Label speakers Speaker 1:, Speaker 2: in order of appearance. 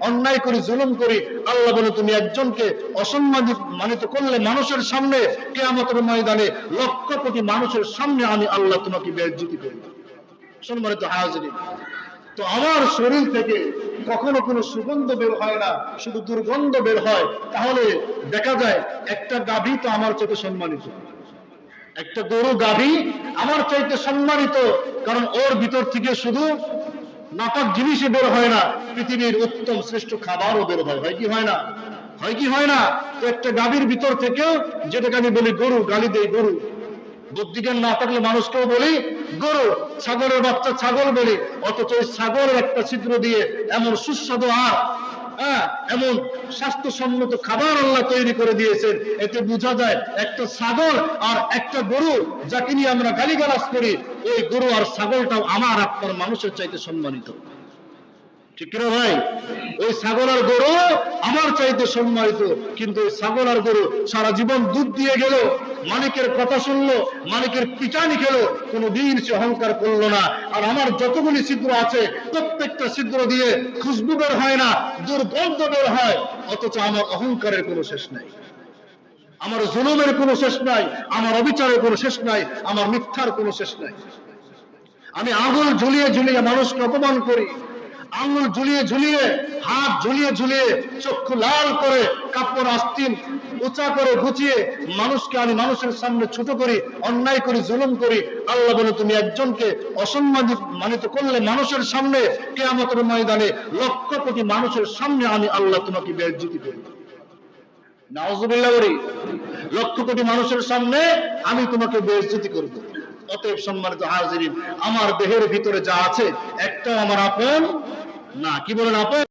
Speaker 1: অন্যায় করি, জুলুম করি, আল্লাহ বলে তুমি একজনকে অসম্মানিত করলে মানুষের সামনে, কিয়ামতের ময়দানে লক্ষ কোটি মানুষের সামনে আমি আল্লাহ তোমাকে বেইজ্জতি করব। সম্মানিত হাজিরিন, তো আমার শরীর থেকে কখনো কোনো সুগন্ধ বের হয় না, শুধু দুর্গন্ধ বের হয়। তাহলে দেখা যায় একটা গাভী তো আমার চাইতে সম্মানিত, একটা গরু গাভী আমার চাইতে সম্মানিত, কারণ ওর ভিতর থেকে শুধু নাপাক জিনিসই বের হয় না, পৃথিবীর উত্তম শ্রেষ্ঠ খাবারও বের হয়। হয় কি হয় না? হয় কি হয় না? তো একটা গাভীর ভিতর থেকেও, যেটাকে আমি বলি গরু, গালি দেই গরু, বুদ্ধিজ্ঞান না থাকলে মানুষকেও বলি গরু, ছাগলের বাচ্চা ছাগল বলি, অথচ ওই ছাগলের একটা ছিদ্র দিয়ে এমন সুস্বাদু আর এমন স্বাস্থ্যসম্মত খাবার আল্লাহ তৈরি করে দিয়েছেন। এতে বোঝা যায় একটা ছাগল আর একটা গরু, যাকে নিয়ে আমরা গালিগালাজ করি, ওই গরু আর ছাগলটাও আমার আপনার মানুষের চাইতে সম্মানিত। ঠিক না ভাই? ওই ছাগল আর গরু আমার চাইতে সম্মানিত, কিন্তু ওই ছাগল আর গরু সারা জীবন দুধ দিয়ে গেল, মালিকের কথা শুনলো, মালিকের পিটানি খেলো, কোনোদিন সে অহংকার করলো না। আর আমার যতগুলি ছিদ্র আছে, প্রত্যেকটা ছিদ্র দিয়ে খুশবু বের হয় না, দুর্গন্ধ বের হয়, অথচ আমার অহংকারের কোনো শেষ নাই, আমার জুলুমের কোনো শেষ নাই, আমার অবিচারের কোনো শেষ নাই, আমার মিথ্যার কোনো শেষ নাই। আমি আঙুল ঝুলিয়ে ঝুলিয়ে মানুষকে অপমান করি, আঙুল ঝুলিয়ে ঝুলিয়ে, হাত ঝুলিয়ে ঝুলিয়ে, চক্ষু লাল করে, কাপড় আস্তিন উঁচা করে গুছিয়ে মানুষকে আমি মানুষের সামনে ছোট করি, অন্যায় করি, জুলুম করি। আল্লাহ বলে তুমি একজনকে অসম্মানিত করলে মানুষের সামনে, কিয়ামতের ময়দানে লক্ষ কোটি মানুষের সামনে আমি আল্লাহ তোমাকে বেইজ্জতি করব। নাউজুবিল্লাহ বলি, লক্ষ কোটি মানুষের সামনে আমি তোমাকে বেইজ্জতি করব। অতএব সম্মানিত হাজিরিন, আমার দেহের ভিতরে যা আছে একটাও আমার আপন না। কি বলেন আপন?